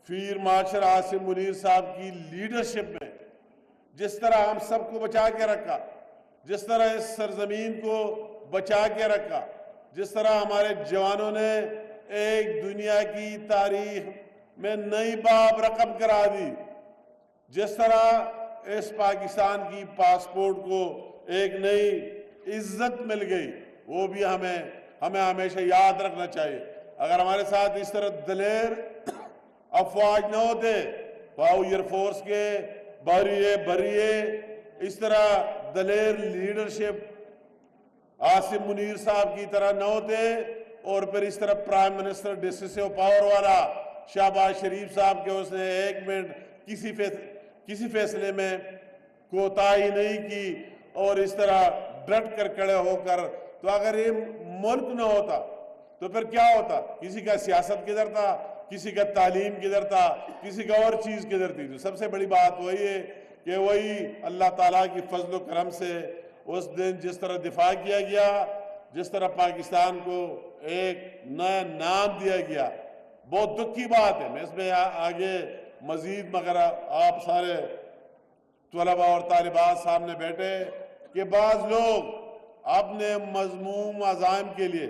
فیر مارشل عاصم منیر صاحب کی لیڈرشپ میں جس طرح ہم سب کو بچا کے رکھا، جس طرح اس سرزمین کو بچا کے رکھا، جس طرح ہمارے جوانوں نے ایک دنیا کی تاریخ میں نئی باب رقم کرا دی، جس طرح اس پاکستان کی پاسپورٹ کو ایک نئی عزت مل گئی، وہ بھی ہمیں ہمیشہ یاد رکھنا چاہیے۔ اگر ہمارے ساتھ اس طرح دلیر افواج نہ ہوتے، واؤ ایئر فورس کے بریے اس طرح دلیر لیڈرشپ عاصم منیر صاحب کی طرح نہ ہوتے، اور پھر اس طرح پرائم منسٹر ڈیسیسو پاور والا شہباز شریف صاحب کے اس نے ایک منٹ کسی فیصلے میں کوتاہی نہیں کی، اور اس طرح ڈٹ کر کھڑے ہو کر، تو اگر یہ ملک نہ ہوتا تو پھر کیا ہوتا؟ کسی کا سیاست کدھر تھا، کسی کا تعلیم کدھر تھا، کسی کا اور چیز کدھر تھی؟ تو سب سے بڑی بات وہی ہے کہ وہی اللہ تعالیٰ کی فضل و کرم سے اس دن جس طرح دفاع کیا گیا، جس طرح پاکستان کو ایک نیا نام دیا گیا، بہت دکھ کی بات ہے۔ میں اس میں آگے مزید مگر آپ سارے طلباء اور طالبات سامنے بیٹھے کہ بعض لوگ اپنے مذموم عزائم کے لیے،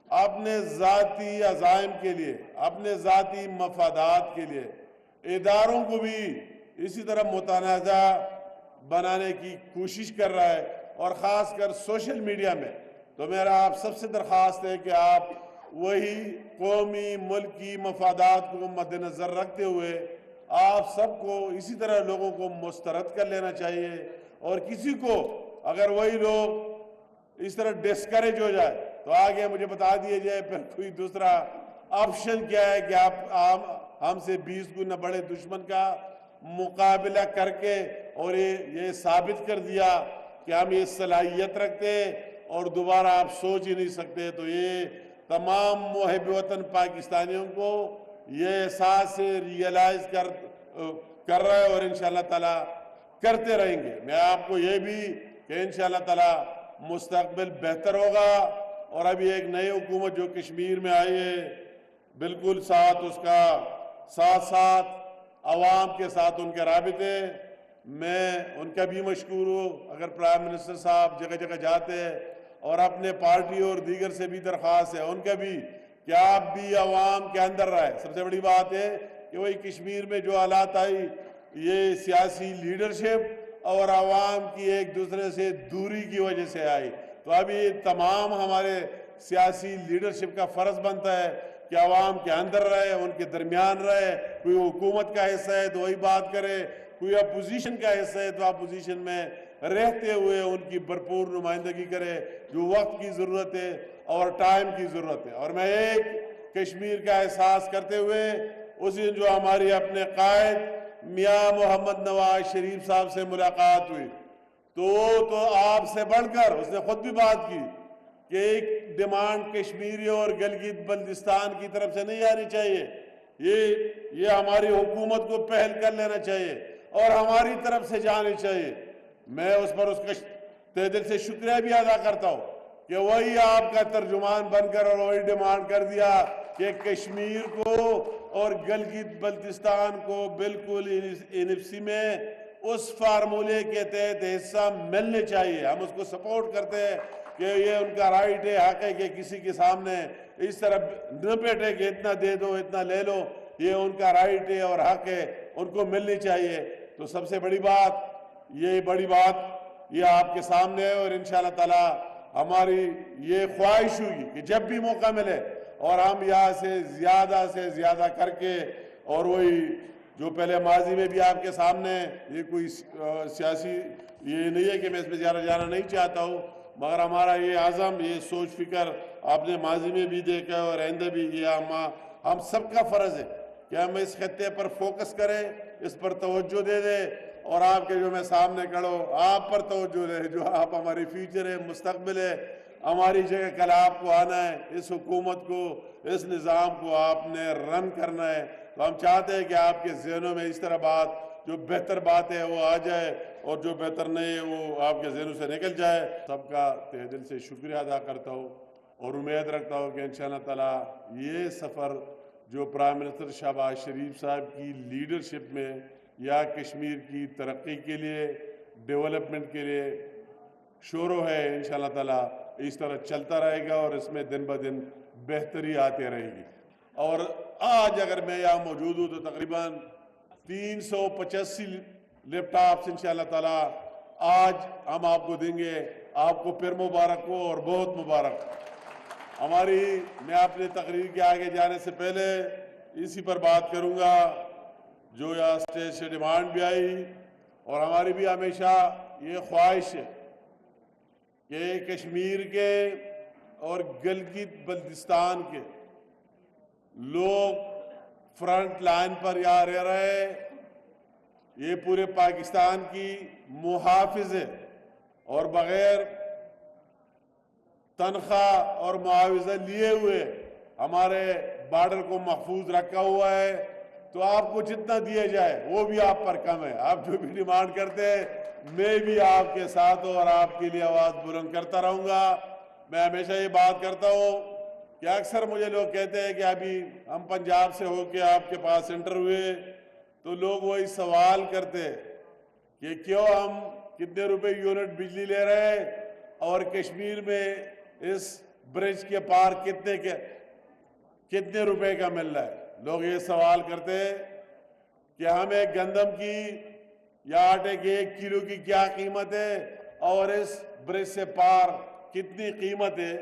اپنے ذاتی عزائم کے لیے، اپنے ذاتی مفادات کے لیے اداروں کو بھی اسی طرح متنازع بنانے کی کوشش کر رہا ہے، اور خاص کر سوشل میڈیا میں۔ تو میرا آپ سب سے درخواست ہے کہ آپ وہی قومی ملکی مفادات کو مد نظر رکھتے ہوئے آپ سب کو اسی طرح لوگوں کو مسترد کر لینا چاہیے، اور کسی کو اگر وہی لوگ اس طرح ڈسکریج ہو جائے تو آگے مجھے بتا دیا جائے پھر کوئی دوسرا آپشن کیا ہے کہ آپ ہم سے 20 گنا بڑے دشمن کا مقابلہ کر کے اور یہ ثابت کر دیا کہ ہم یہ صلاحیت رکھتے، اور دوبارہ آپ سوچ ہی نہیں سکتے۔ تو یہ تمام محب وطن پاکستانیوں کو یہ احساس سے ریئلائز کر رہا ہے، اور انشاءاللہ تعالی کرتے رہیں گے۔ میں آپ کو یہ بھی کہ انشاءاللہ تعالی مستقبل بہتر ہوگا، اور ابھی ایک نئی حکومت جو کشمیر میں آئی ہے، بالکل ساتھ عوام کے ساتھ ان کے رابطے، میں ان کا بھی مشکور ہوں۔ اگر پرائم منسٹر صاحب جگہ جگہ جاتے ہیں، اور اپنے پارٹی اور دیگر سے بھی درخواست ہے ان کا بھی کہ آپ بھی عوام کے اندر رہے۔ سب سے بڑی بات ہے کہ وہی کشمیر میں جو حالات آئی، یہ سیاسی لیڈرشپ اور عوام کی ایک دوسرے سے دوری کی وجہ سے آئی۔ تو ابھی تمام ہمارے سیاسی لیڈرشپ کا فرض بنتا ہے کہ عوام کے اندر رہے، ان کے درمیان رہے۔ کوئی حکومت کا حصہ ہے تو وہی بات کرے، کوئی اپوزیشن کا حصہ ہے تو اپوزیشن میں رہتے ہوئے ان کی بھرپور نمائندگی کرے، جو وقت کی ضرورت ہے اور ٹائم کی ضرورت ہے۔ اور میں ایک کشمیر کا احساس کرتے ہوئے اس دن جو ہماری اپنے قائد میاں محمد نواز شریف صاحب سے ملاقات ہوئی، تو آپ سے بڑھ کر اس نے خود بھی بات کی کہ ایک ڈیمانڈ کشمیری اور گلگت بلتستان کی طرف سے نہیں آنی چاہیے، یہ ہماری حکومت کو پہل کر لینا چاہیے اور ہماری طرف سے جانی چاہیے۔ میں اس پر اس کا تہ دل سے شکریہ بھی ادا کرتا ہوں کہ وہی آپ کا ترجمان بن کر اور وہی ڈیمانڈ کر دیا کہ کشمیر کو اور گلگت بلتستان کو بالکل NFC میں اس فارمولے کے تحت حصہ ملنے چاہیے۔ ہم اس کو سپورٹ کرتے ہیں کہ یہ ان کا رائٹ ہے، حق ہے کہ کسی کے سامنے اس طرح نہ بیٹھے کہ اتنا دے دو اتنا لے لو، یہ ان کا رائٹ ہے اور حق ہے، ان کو ملنی چاہیے۔ تو سب سے بڑی بات یہ آپ کے سامنے ہے، اور انشاءاللہ تعالی ہماری یہ خواہش ہوگی کہ جب بھی موقع ملے اور ہم یہاں سے زیادہ کر کے، اور وہی جو پہلے ماضی میں بھی آپ کے سامنے، یہ کوئی سیاسی یہ نہیں ہے کہ میں اس میں زیادہ جانا نہیں چاہتا ہوں، مگر ہمارا یہ عزم، یہ سوچ فکر آپ نے ماضی میں بھی دیکھا اور آئندہ بھی، یہ ہم سب کا فرض ہے کہ ہم اس خطے پر فوکس کریں، اس پر توجہ دے دیں، اور آپ کے جو میں سامنے کھڑا ہوں آپ پر توجہ دے، جو آپ ہماری فیوچر ہے، مستقبل ہے، ہماری جگہ کل آپ کو آنا ہے، اس حکومت کو، اس نظام کو آپ نے رن کرنا ہے۔ تو ہم چاہتے ہیں کہ آپ کے ذہنوں میں اس طرح بات، جو بہتر بات ہے وہ آ جائے، اور جو بہتر نہیں ہے وہ آپ کے ذہنوں سے نکل جائے۔ سب کا تہ دل سے شکریہ ادا کرتا ہوں، اور امید رکھتا ہوں کہ انشاءاللہ تعالی یہ سفر جو پرائم منسٹر شہباز شریف صاحب کی لیڈرشپ میں یا کشمیر کی ترقی کے لیے، ڈیولپمنٹ کے لیے شروع ہے، انشاءاللہ تعالیٰ اس طرح چلتا رہے گا اور اس میں دن بدن بہتری آتے رہے گی۔ اور آج اگر میں یہاں موجود ہوں تو تقریباً 385 لیپ ٹاپس انشاءاللہ تعالیٰ آج ہم آپ کو دیں گے۔ آپ کو پھر مبارک ہو اور بہت مبارک۔ میں اپنے تقریر کے آگے جانے سے پہلے اسی پر بات کروں گا جو یہاں اسٹیج سے ڈیمانڈ بھی آئی، اور ہماری بھی ہمیشہ یہ خواہش ہے کہ کشمیر کے اور گلگت بلتستان کے لوگ فرنٹ لائن پر یہاں رہ رہے، یہ پورے پاکستان کی محافظ ہے اور بغیر تنخواہ اور معاوضہ لیے ہوئے ہمارے بارڈر کو محفوظ رکھا ہوا ہے۔ تو آپ کو جتنا دیا جائے وہ بھی آپ پر کم ہے۔ آپ جو بھی ڈیمانڈ کرتے ہیں میں بھی آپ کے ساتھ ہوں اور آپ کے لیے آواز بلند کرتا رہوں گا۔ میں ہمیشہ یہ بات کرتا ہوں کہ اکثر مجھے لوگ کہتے ہیں کہ ابھی ہم پنجاب سے ہو کے آپ کے پاس انٹر ہوئے، تو لوگ وہی سوال کرتے کہ کیوں ہم کتنے روپے یونٹ بجلی لے رہے ہیں اور کشمیر میں اس برج کے پار کتنے روپے کا مل رہا ہے۔ لوگ یہ سوال کرتے ہیں کہ ہمیں گندم کی یا آٹے کے 1 کلو کی کیا قیمت ہے اور اس برج سے پار کتنی قیمت ہے۔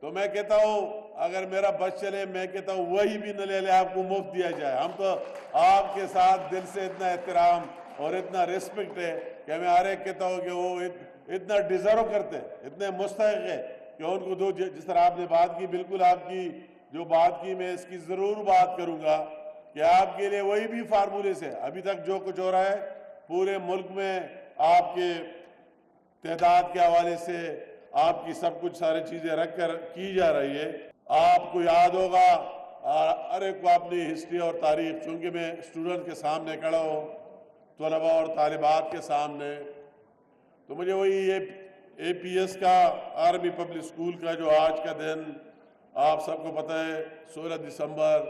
تو میں کہتا ہوں اگر میرا بس چلے میں کہتا ہوں وہی بھی نہ لے لے، آپ کو مفت دیا جائے۔ ہم تو آپ کے ساتھ دل سے اتنا احترام اور اتنا رسپیکٹ ہے کہ میں ہر ایک کہتا ہوں کہ وہ اتنا ڈیزرو کرتے، اتنے مستحق ہے کہ ان کو دو۔ جس طرح آپ نے بات کی، بالکل آپ کی جو بات کی میں اس کی ضرور بات کروں گا کہ آپ کے لیے وہی بھی فارمولے سے ابھی تک جو کچھ ہو رہا ہے پورے ملک میں آپ کے تعداد کے حوالے سے آپ کی سب کچھ ساری چیزیں رکھ کر کی جا رہی ہے۔ آپ کو یاد ہوگا ہر ایک کو اپنی ہسٹری اور تاریخ، چونکہ میں اسٹوڈنٹ کے سامنے کھڑا ہوں، طلباء اور طالبات کے سامنے، تو مجھے وہی اے پی ایس کا، آرمی پبلک اسکول کا جو آج کا دن آپ سب کو پتہ ہے 16 دسمبر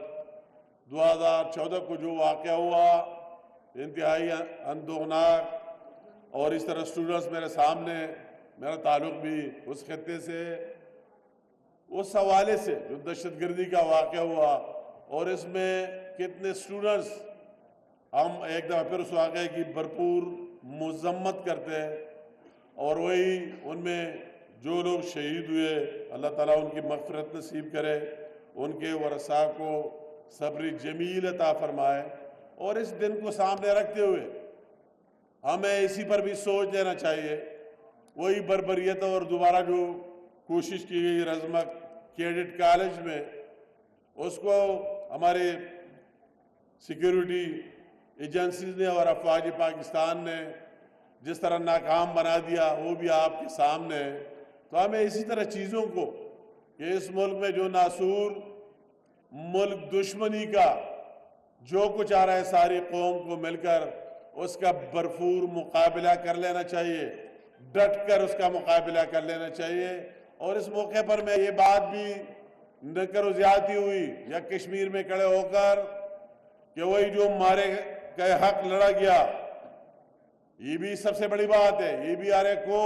2014 کو جو واقعہ ہوا، انتہائی اندوہناک، اور اس طرح اسٹوڈنٹس میرے سامنے، میرا تعلق بھی اس خطے سے، اس حوالے سے جو دہشت گردی کا واقعہ ہوا اور اس میں کتنے اسٹوڈنٹس، ہم ایک دفعہ پھر اس واقعے کی بھرپور مذمت کرتے ہیں، اور وہی ان میں جو لوگ شہید ہوئے اللہ تعالیٰ ان کی مغفرت نصیب کرے، ان کے ورثاء کو صبر جمیل عطا فرمائے۔ اور اس دن کو سامنے رکھتے ہوئے ہمیں اسی پر بھی سوچ لینا چاہیے، وہی بربریت اور دوبارہ جو کوشش کی گئی رزمک کیڈٹ کالج میں، اس کو ہمارے سیکیورٹی ایجنسیز نے اور افواج پاکستان نے جس طرح ناکام بنا دیا، وہ بھی آپ کے سامنے ہے۔ تو ہمیں اسی طرح چیزوں کو کہ اس ملک میں جو ناسور ملک دشمنی کا جو کچھ آ رہا ہے، ساری قوم کو مل کر اس کا بھرپور مقابلہ کر لینا چاہیے، ڈٹ کر اس کا مقابلہ کر لینا چاہیے۔ اور اس موقع پر میں یہ بات بھی نہ کرو زیادتی ہوئی یا کشمیر میں کھڑے ہو کر کہ وہی جو مارے گئے حق لڑا گیا، یہ بھی سب سے بڑی بات ہے، یہ بھی ہر ایک کو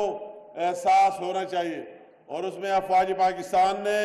احساس ہونا چاہیے۔ اور اس میں افواج پاکستان نے